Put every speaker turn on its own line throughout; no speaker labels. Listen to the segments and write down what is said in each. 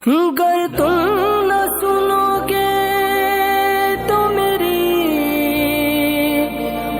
गर तुम न सुनोगे तो मेरी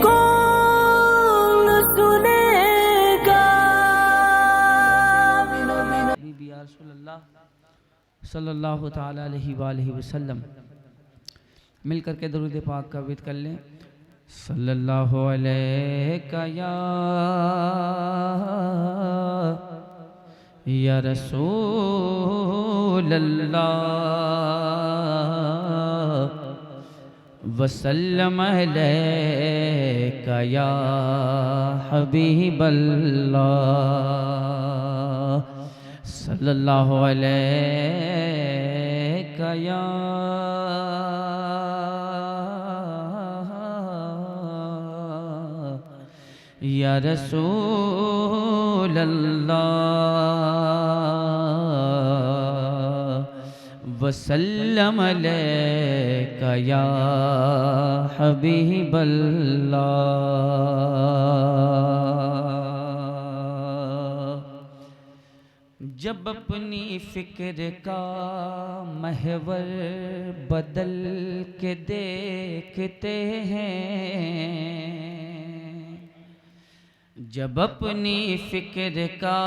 कौन सुनेगा। बीबी या रसूलल्लाह सल्लल्लाहु ताला अलैहि वसल्लम मिल करके दरूद पाक का विद कर लें। सल्लल्लाहु अलैका या रसूल अल्लाह वसल्लम अलैका या हबीब अल्लाह सल्लल्लाहु अलैका या रसूल अल्लाह वसल्लम अलैका या हबीब अल्लाह। जब अपनी फिक्र का महवर बदल के देखते हैं, जब अपनी फिक्र का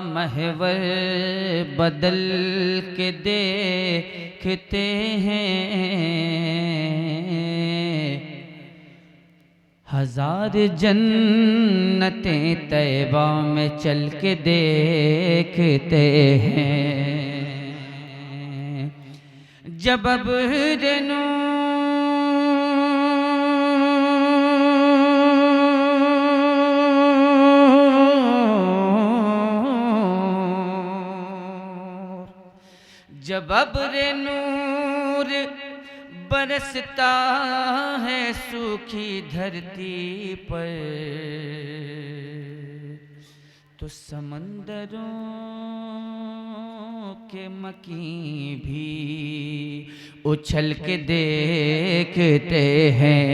महवर बदल के देखते हैं, हजार जन्नतें तैबा में चल के देखते हैं। जब अब्र जब अब्र नूर बरसता है सूखी धरती पर, तो समंदरों के मकीं भी उछल के देखते हैं।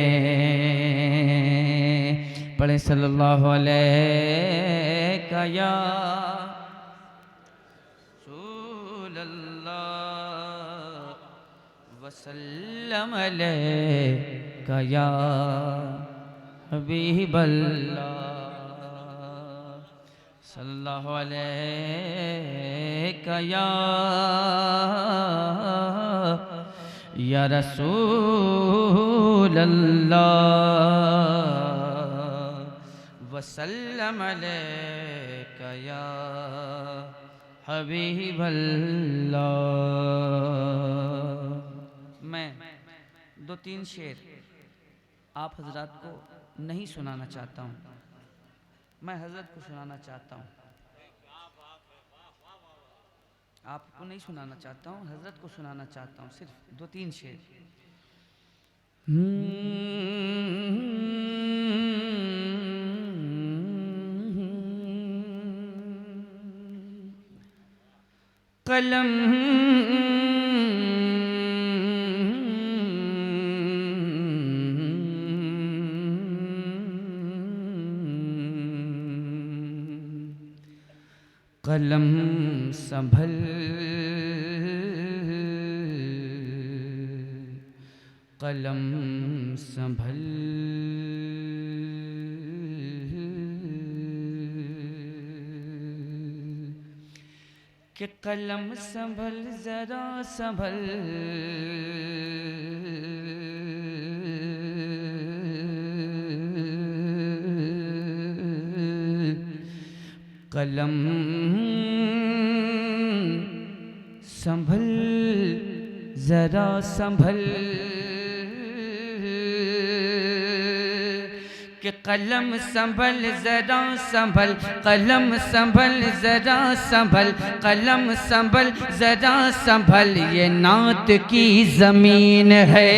पढ़े सल्लल्लाहु अलैका या वसल्लम अलैका या हबीब अल्लाह सल्लल्लाहु अलैका या रसूल अल्लाह वसल्लम अलैका या हबीब अल्लाह। मैं दो तीन शेर आप हजरत को नहीं सुनाना चाहता हूँ, मैं हजरत को सुनाना चाहता हूँ। आपको नहीं सुनाना चाहता हूँ, हजरत को सुनाना चाहता हूँ। सिर्फ दो तीन शेर। कलम कलम संभल कलम संभल कि कलम संभल जरा संभल कलम संभल जरा संभल कि कलम संभल जरा संभल कलम संभल जरा संभल कलम संभल जरा संभल ये नात की ज़मीन है।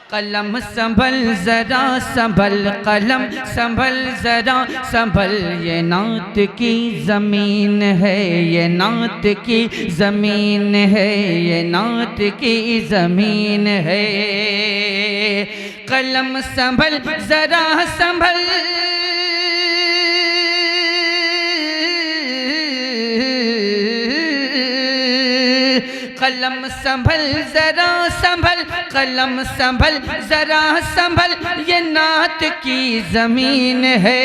कलम संभल जरा संभल कलम संभल जरा संभल ये नात की ज़मीन है, ये नात की ज़मीन है, ये नात की ज़मीन है। कलम संभल जरा संभल कलम संभल जरा संभल, कलम संभल जरा संभल, ये नात की ज़मीन है।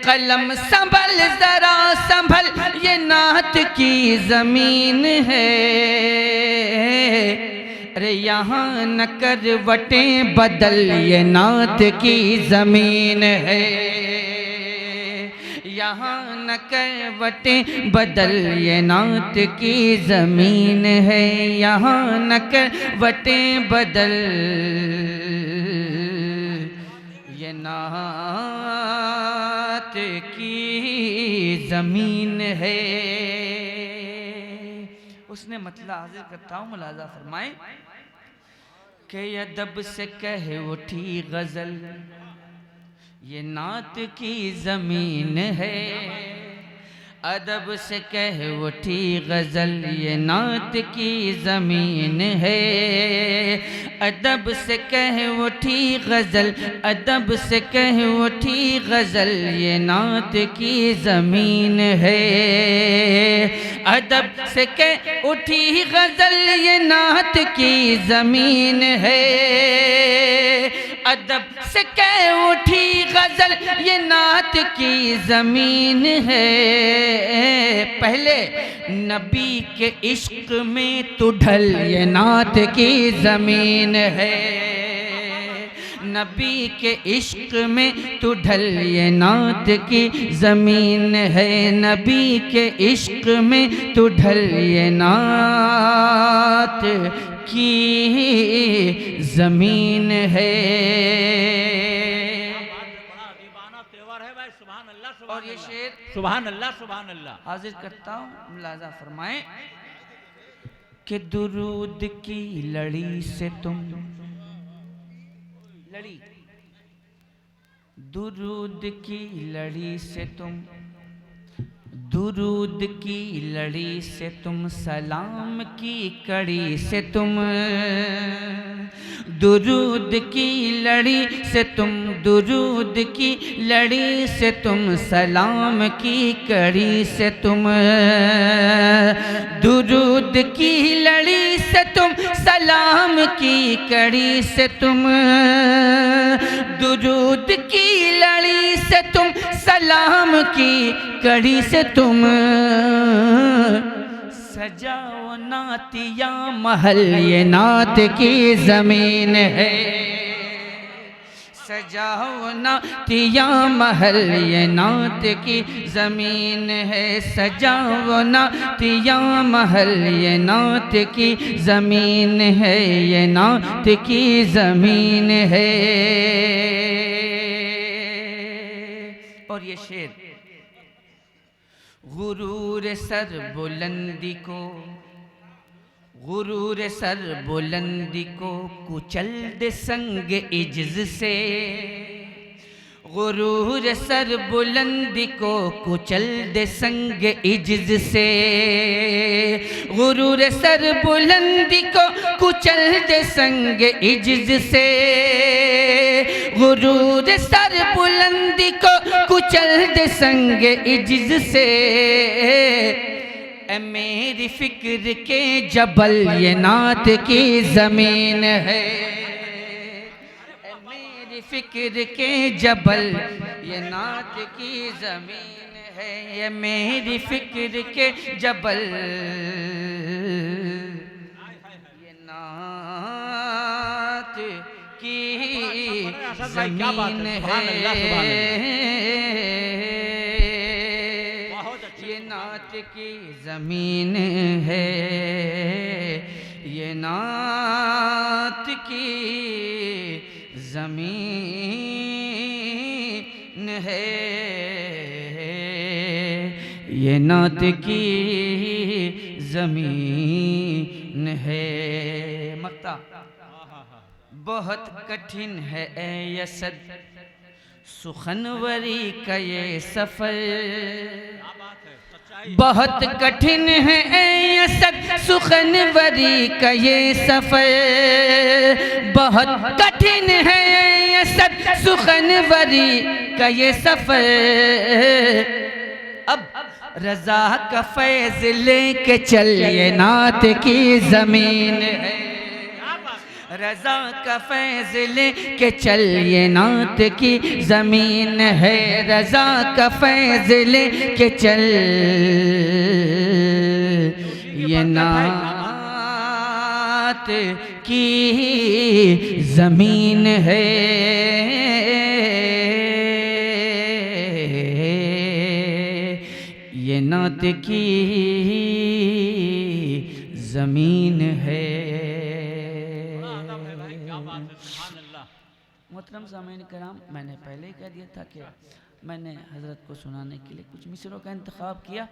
कलम संभल जरा संभल, ये नात की ज़मीन है। अरे यहाँ न करवटें बदल, ये नात की ज़मीन है। यहाँ न करवटें बदल, ये नात की ज़मीन है। यहाँ न करवटें बदल, ये नात की ज़मीन है। उसने मतलब हाजिर करता हूँ, मुलाजा फरमाए कि अदब से कह उठी गज़ल, ये नात की ज़मीन है। अदब से कह उठी गज़ल, ये नात की ज़मीन है। अदब से कह उठी गज़ल, अदब से कह उठी गज़ल, ये नात की ज़मीन है। अदब से कह उठी गज़ल, ये नात की ज़मीन है। अदब से कह उठी गज़ल, ये नात की ज़मीन है। पहले नबी के इश्क में तू ढल, ये नात की ज़मीन है। नबी के इश्क में तू ढल, ये नात की ज़मीन है। नबी के इश्क में तू ढल, ये नात की ज़मीन है। और ये शेर
सुभान अल्लाह सुभान अल्लाह
हाजिर करता हूँ, मुलाजा फरमाएं कि दुरूद की लड़ी से तुम लड़ी, दुरूद की लड़ी से तुम, दुरूद की लड़ी से तुम, सलाम की कड़ी से तुम, दुरूद की लड़ी से तुम, दुरूद की लड़ी से तुम, सलाम की कड़ी से तुम, दुरूद की लड़ी से तुम, सलाम की कड़ी से तुम, दुरूद की लड़ी से तुम, सलाम की कड़ी से तुम, सजाओ नातिया महल, ये नात की ज़मीन है। सजाओ नातिया महल, ये नात की ज़मीन है। सजाओ नातिया महल, ये नात की ज़मीन है। ये नात की ज़मीन है। और ये शेर, गुरूर सर बुलंदी को, गुरूर सर बुलंदी को कुचल दे संग इज्ज से, गुरूर सर बुलंदी को कुचल दे संग इज्ज से, गुरूर सर बुलंदी को कुचल दे संग इज्ज से, गुरूर सर बुलंदी को कुचल दे संग इज्ज से। ए मेरी फिक्र के जबल, ये नात की ज़मीन है। ए मेरी फिक्र के जबल, ये नात की ज़मीन है। ये मेरी फिक्र के जबल, ये नात की ज़मीन है। ये नात की ज़मीन है। ये नात की ज़मीन है। ये नात की ज़मीन है। मक्ता बहुत कठिन है ए यसद, सुखनवरी का ये सफ़र, बहुत कठिन है ए यसद, सुखनवरी का ये सफ़र, बहुत कठिन है ए यसद, सुखनवरी का ये सफ़र। अब रजा का फैज लेके चल ये नात की ज़मीन है, रजा का फैज लेके चल ये नात की ज़मीन है, रजा का फैज लेके चल ये नात की ज़मीन है। ये नात की ज़मीन है। मोहतरम सामीन कराम, मैंने पहले ही कह दिया था कि मैंने हज़रत को सुनाने के लिए कुछ मिसरों का इंतखाब किया।